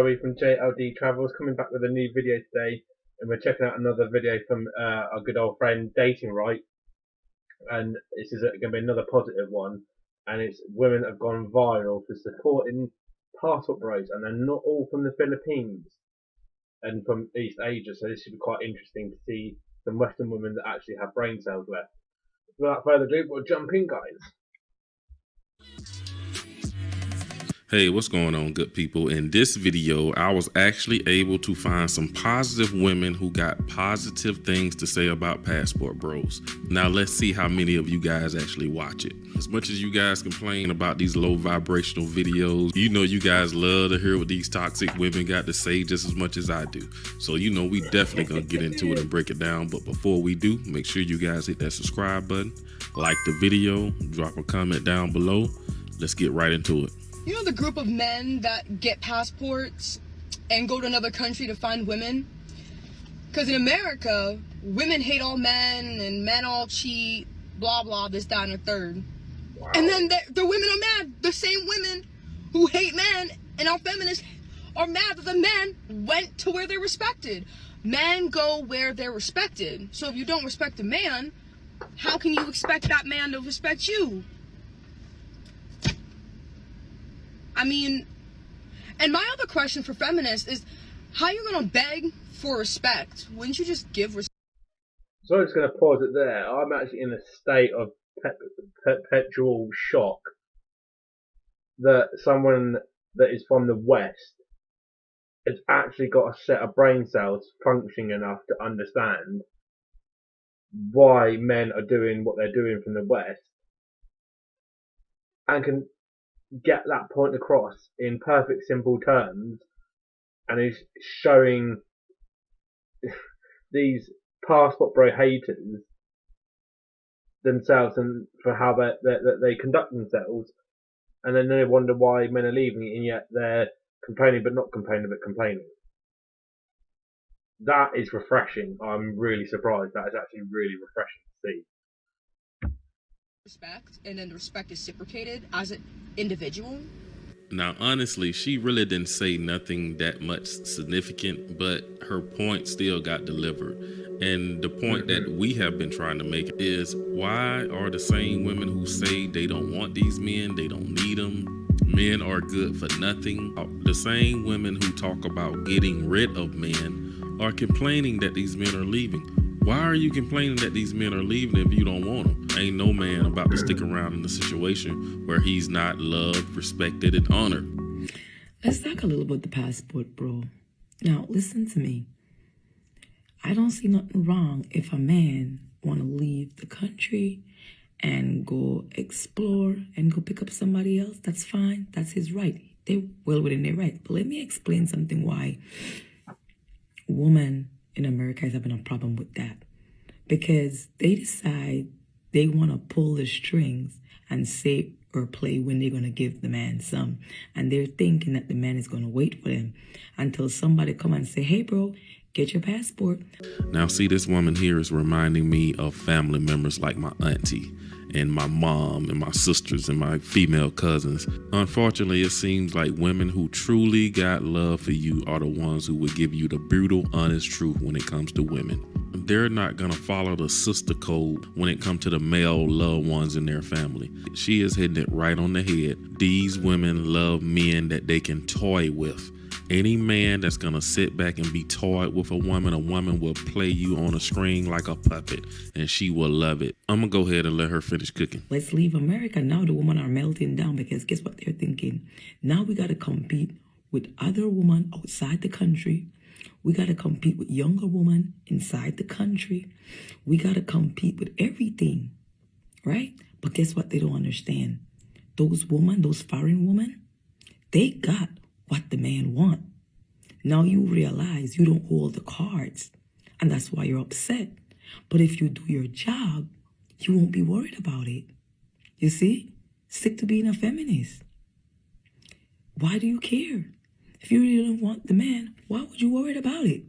Joey from JLD Travels, coming back with a new video today, and we're checking out another video from our good old friend DatingWright, and this is going to be another positive one, and it's women have gone viral for supporting passport bros, and they're not all from the Philippines and from East Asia, so this should be quite interesting to see some Western women that actually have brain cells left. Without further ado, we'll jump in, guys. Hey, what's going on, good people? In this video, I was actually able to find some positive women who got positive things to say about passport bros. Now let's see how many of you guys actually watch it. As much as you guys complain about these low vibrational videos, you know you guys love to hear what these toxic women got to say just as much as I do. So you know we definitely gonna get into it and break it down. But before we do, make sure you guys hit that subscribe button, like the video, drop a comment down below. Let's get right into it. You know the group of men that get passports and go to another country to find women? Because in America, women hate all men and men all cheat, blah, blah, this, that, and a third. Wow. And then the women are mad. The same women who hate men and are feminists are mad that the men went to where they're respected. Men go where they're respected. So if you don't respect a man, how can you expect that man to respect you? I mean, and my other question for feminists is, how are you going to beg for respect? Wouldn't you just give respect? So I'm just going to pause it there. I'm actually in a state of perpetual shock that someone that is from the West has actually got a set of brain cells functioning enough to understand why men are doing what they're doing from the West and can get that point across in perfect simple terms, and is showing these passport bro haters themselves and for how they conduct themselves, and then they wonder why men are leaving, and yet they're complaining but not complaining but complaining. That is refreshing. I'm really surprised. That is actually really refreshing to see. Respect, and then the respect is reciprocated as an individual. Now, honestly, she really didn't say nothing that much significant, but her point still got delivered. And the point that we have been trying to make is, why are the same women who say they don't want these men, they don't need them, men are good for nothing, the same women who talk about getting rid of men are complaining that these men are leaving? Why are you complaining that these men are leaving if you don't want them? Ain't no man about to stick around in a situation where he's not loved, respected, and honored. Let's talk a little about the passport, bro. Now, listen to me. I don't see nothing wrong if a man want to leave the country and go explore and go pick up somebody else. That's fine. That's his right. They're well within their right. But let me explain something why women in America is having a problem with that, because they decide they want to pull the strings and say or play when they're going to give the man some, and they're thinking that the man is going to wait for them until somebody come and say, hey bro, get your passport. Now see, this woman here is reminding me of family members like my auntie and my mom and my sisters and my female cousins. Unfortunately, it seems like women who truly got love for you are the ones who would give you the brutal, honest truth when it comes to women. They're not gonna follow the sister code when it comes to the male loved ones in their family. She is hitting it right on the head. These women love men that they can toy with. Any man that's gonna sit back and be toyed with a woman will play you on a string like a puppet, and she will love it. I'm gonna go ahead and let her finish cooking. Let's leave America. Now the women are melting down, because guess what they're thinking? Now we gotta compete with other women outside the country. We gotta compete with younger women inside the country. We gotta compete with everything, right? But guess what they don't understand? Those women, those foreign women, they got what the man want. Now you realize you don't hold the cards, and that's why you're upset. But if you do your job, you won't be worried about it. You see? Stick to being a feminist. Why do you care? If you really don't want the man, why would you worry about it?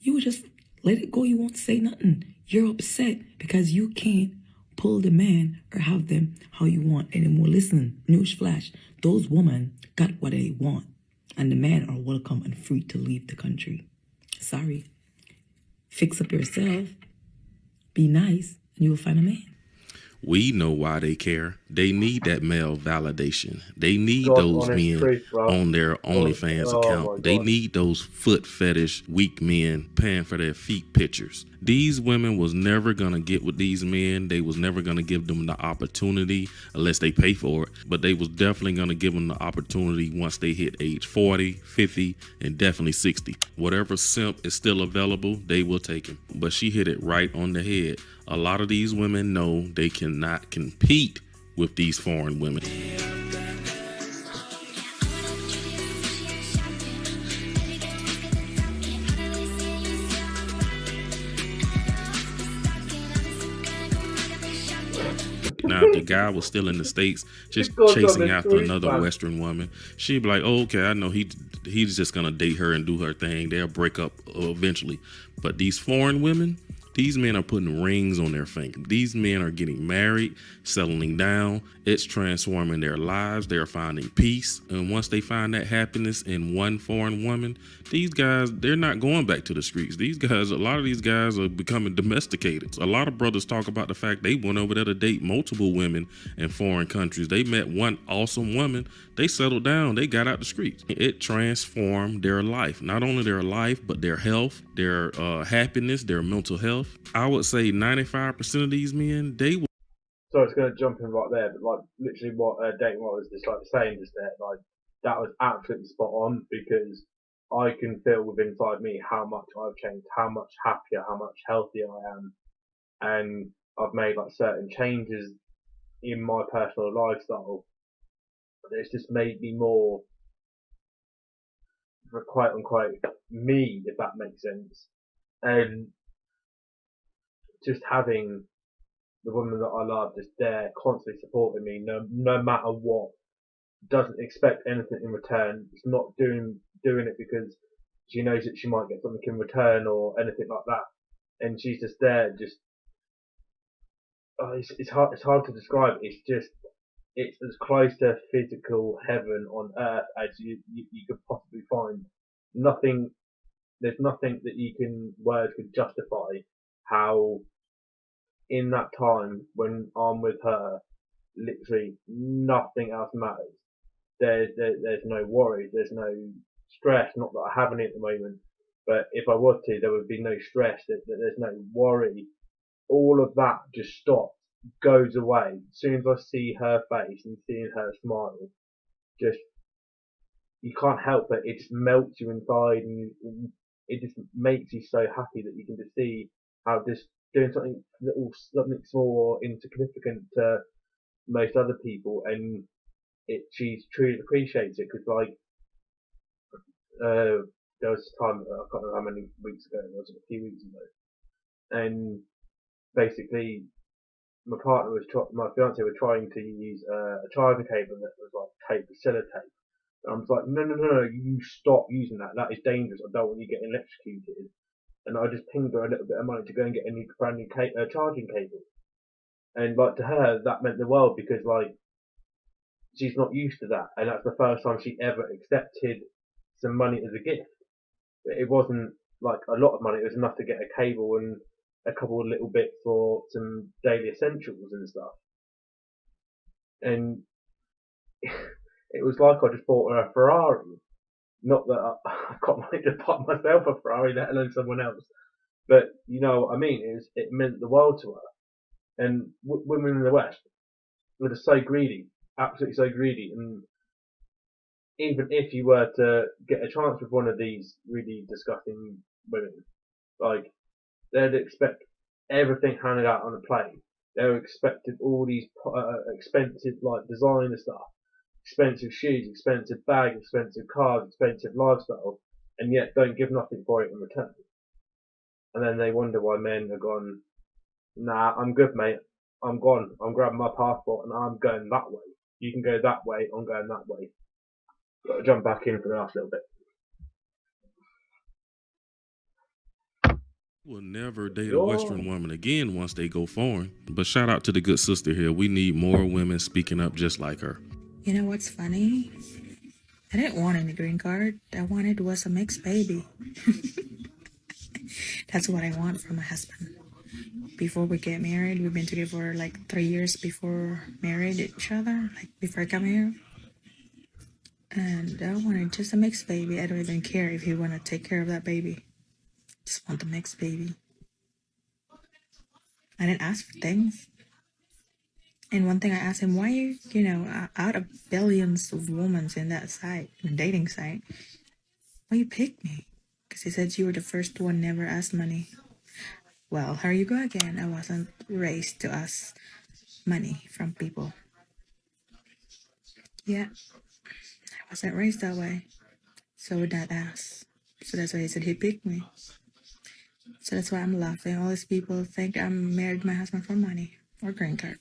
You would just let it go. You won't say nothing. You're upset because you can't pull the man or have them how you want anymore. Listen, newsflash, those women got what they want. and the men are welcome and free to leave the country. Sorry. Fix up yourself, be nice, and you will find a man. We know why they care. They need that male validation. They need God, those honest men truth, bro. on their OnlyFans Oh my account. They God. need those foot fetish weak men paying for their feet pictures. These women was never gonna get with these men. They was never gonna give them the opportunity unless they pay for it. But they was definitely gonna give them the opportunity once they hit age 40, 50, and definitely 60. Whatever simp is still available, they will take him. But she hit it right on the head. A lot of these women know they cannot compete with these foreign women. Now, if the guy was still in the States, just God's chasing honest after truth, another man. Western woman, she'd be like, "Oh, okay, I know he's just gonna date her and do her thing. They'll break up eventually." But these foreign women, these men are putting rings on their finger. These men are getting married, settling down. It's transforming their lives. They're finding peace. And once they find that happiness in one foreign woman, these guys, they're not going back to the streets. These guys, a lot of these guys are becoming domesticated. A lot of brothers talk about the fact they went over there to date multiple women in foreign countries. They met one awesome woman. They settled down. They got out the streets. It transformed their life. Not only their life, but their health, their happiness, their mental health. I would say 95% of these men, they will. So it's going to jump in right there, but like literally what DatingWright was just like saying just there, like that was absolutely spot on, because I can feel within inside me how much I've changed, how much happier, how much healthier I am, and I've made like certain changes in my personal lifestyle. It's just made me more, quote unquote, me, if that makes sense. And just having the woman that I love just there, constantly supporting me, no matter what, doesn't expect anything in return. It's not doing it because she knows that she might get something in return or anything like that. And she's just there, just it's hard to describe. It's as close to physical heaven on earth as you could possibly find. There's nothing that words could justify how in that time when I'm with her, literally nothing else matters. There's no worries, there's no stress. Not that I have any at the moment, but if I was to, there would be no stress. There's no worry. All of that just stops, goes away. As soon as I see her face and seeing her smile, just you can't help it. It just melts you inside, and it just makes you so happy that you can just see how just doing something little, something small or insignificant to most other people, and she truly appreciates it. Because like there was a time, I can't remember how many weeks ago it was, a few weeks ago, and basically my fiance were trying to use a charging cable that was like tape with sellotape. And I was like, no, you stop using that. That is dangerous. I don't want you getting electrocuted. And I just pinged her a little bit of money to go and get a brand new charging cable. And like to her, that meant the world, because like she's not used to that, and that's the first time she ever accepted some money as a gift. It wasn't like a lot of money. It was enough to get a cable and a couple of little bits for some daily essentials and stuff. And it was like I just bought her a Ferrari. Not that I got money to buy myself a Ferrari, let alone someone else. But you know what I mean? It meant the world to her. And women in the West, they're just so greedy, absolutely so greedy. And even if you were to get a chance with one of these really disgusting women, like they'd expect everything handed out on a plate. They're expected all these expensive like designer stuff, expensive shoes, expensive bags, expensive cars, expensive lifestyle, and yet don't give nothing for it in return. And then they wonder why men are gone, nah, I'm good, mate. I'm gone. I'm grabbing my passport and I'm going that way. You can go that way, I'm going that way. Got to jump back in for the last little bit. Will never date a Western woman again once they go foreign. But shout out to the good sister here. We need more women speaking up just like her. You know what's funny? I didn't want any green card. I wanted was a mixed baby. That's what I want from my husband. Before we get married, we've been together for like 3 years before married each other, like before I come here. And I wanted just a mixed baby. I don't even care if he want to take care of that baby. Just want the mixed baby. I didn't ask for things. And one thing I asked him, why out of billions of women in that site, dating site, why you pick me? Because he said you were the first one never asked money. Well, here you go again. I wasn't raised to ask money from people. Yeah, I wasn't raised that way. So would not ask. So that's why he said he picked me. So that's why I'm laughing. All these people think I'm married to my husband for money or green card.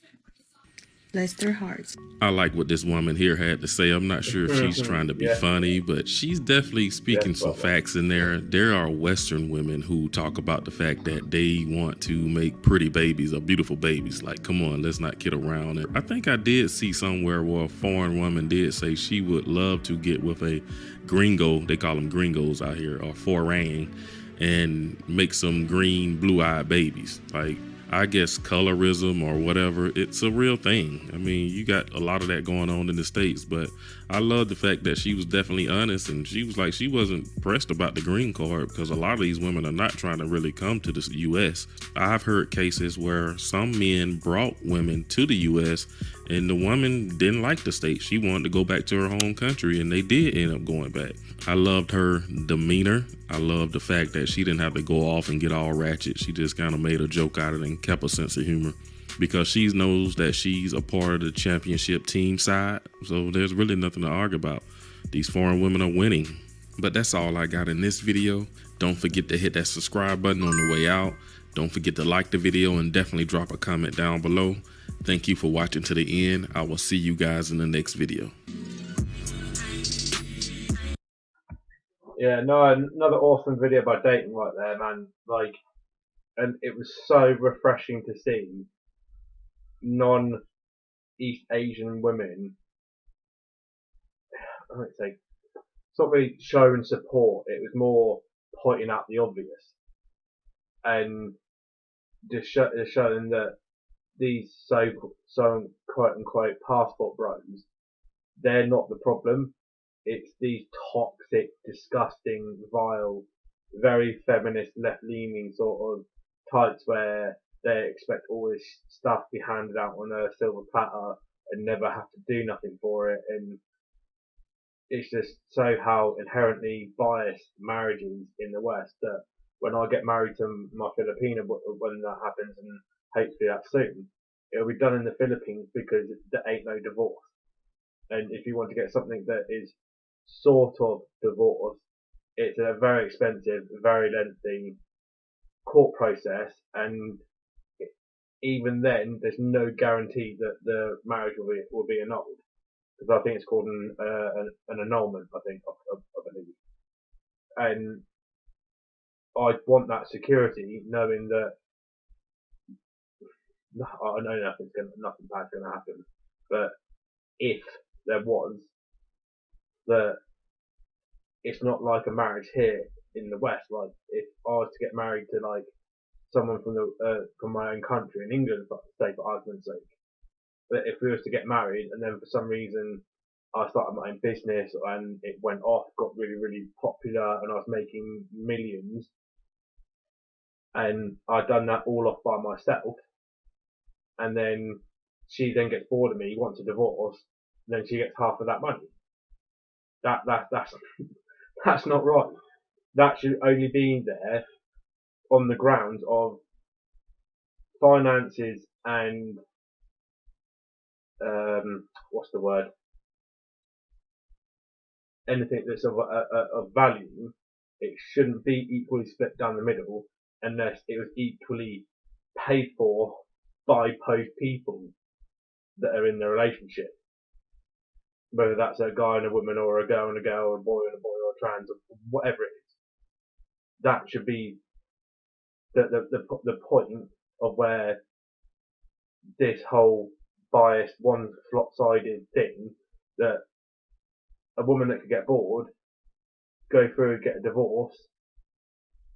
Bless their hearts. I like what this woman here had to say. I'm not sure if she's trying to be Yeah. funny, but she's definitely speaking some facts in there. There are Western women who talk about the fact that they want to make pretty babies or beautiful babies. Like, come on, let's not kid around. And I think I did see somewhere where a foreign woman did say she would love to get with a gringo, they call them gringos out here, or foreign, and make some green, blue-eyed babies. Like, I guess colorism or whatever, it's a real thing. I mean, you got a lot of that going on in the States, but I love the fact that she was definitely honest, and she was like, she wasn't pressed about the green card, because a lot of these women are not trying to really come to the U.S. I've heard cases where some men brought women to the U.S. and the woman didn't like the state. She wanted to go back to her home country, and they did end up going back. I loved her demeanor. I loved the fact that she didn't have to go off and get all ratchet. She just kind of made a joke out of it and kept a sense of humor, because she knows that she's a part of the championship team side. So there's really nothing to argue about. These foreign women are winning. But that's all I got in this video. Don't forget to hit that subscribe button on the way out. Don't forget to like the video and definitely drop a comment down below. Thank you for watching to the end. I will see you guys in the next video. Yeah, no, another awesome video by DatingWright there, man. Like, and it was so refreshing to see non-East Asian women. I don't say it's not really showing support. It was more pointing out the obvious and just showing that these so quote unquote passport bros, they're not the problem. It's these toxic, disgusting, vile, very feminist, left-leaning sort of types where they expect all this stuff to be handed out on a silver platter and never have to do nothing for it. And it's just so how inherently biased marriage is in the West that when I get married to my Filipina, when that happens, and hopefully that's soon, it'll be done in the Philippines because there ain't no divorce. And if you want to get something that is sort of divorce, it's a very expensive, very lengthy court process, and even then, there's no guarantee that the marriage will be annulled, because I think it's called an annulment. I believe, and I want that security, knowing that I know nothing bad's going to happen, but if there was, that it's not like a marriage here in the West. Like, if I was to get married to like someone from my own country in England, say for argument's sake, but if we was to get married and then for some reason I started my own business and it went off, got really, really popular, and I was making millions, and I'd done that all off by myself, and then she then gets bored of me, wants a divorce, and then she gets half of that money. That's that's not right. That should only be there on the grounds of finances and what's the word? Anything that's of value. It shouldn't be equally split down the middle unless it was equally paid for by both people that are in the relationship. Whether that's a guy and a woman, or a girl and a girl, or a boy and a boy, or trans, or whatever it is. That should be the point of where this whole biased, one-sided thing that a woman that could get bored, go through, get a divorce,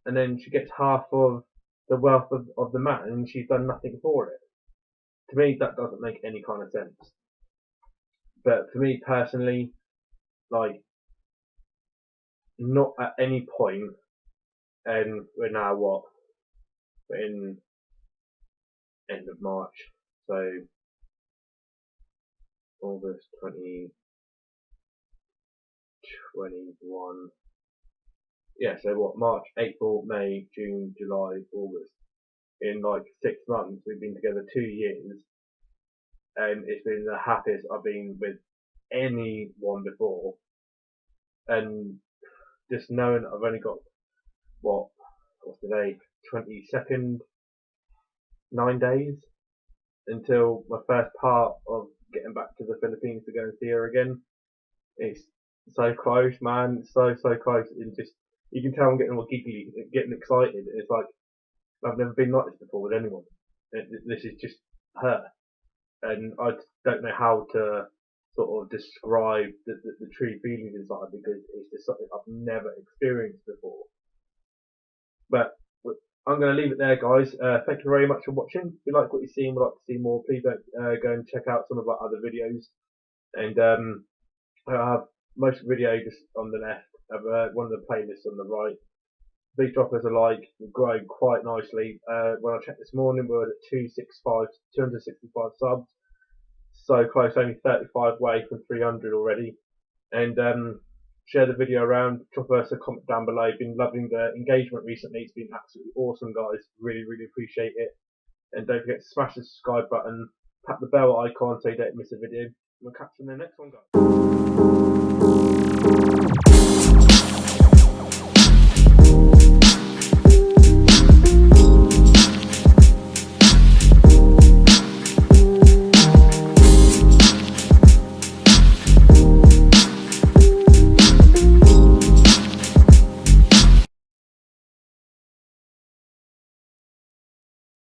and then she gets half of the wealth of the man, and she's done nothing for it. To me, that doesn't make any kind of sense. But for me personally, like, not at any point, and we're now what? We're in end of March, so August 2021. Yeah, so what? March, April, May, June, July, August. In like 6 months, we've been together 2 years, and it's been the happiest I've been with anyone before. And just knowing I've only got what's today, 22nd, 9 days until my first part of getting back to the Philippines to go and see her again. It's so close, man. So close, and just you can tell I'm getting all giggly, getting excited. It's like I've never been like this before with anyone. This is just her, and I don't know how to sort of describe the true feelings inside, because it's just something I've never experienced before. But I'm going to leave it there, guys. Thank you very much for watching. If you like what you've seen, would like to see more, please don't go and check out some of our other videos. And I have most of the video just on the left, I have one of the playlists on the right. Please drop us a like. We've grown quite nicely. When I checked this morning, we were at 265 subs. So close, only 35 away from 300 already. And share the video around. Drop us a comment down below. Been loving the engagement recently. It's been absolutely awesome, guys. Really, really appreciate it. And don't forget to smash the subscribe button. Tap the bell icon so you don't miss a video. We'll catch you in the next one, guys.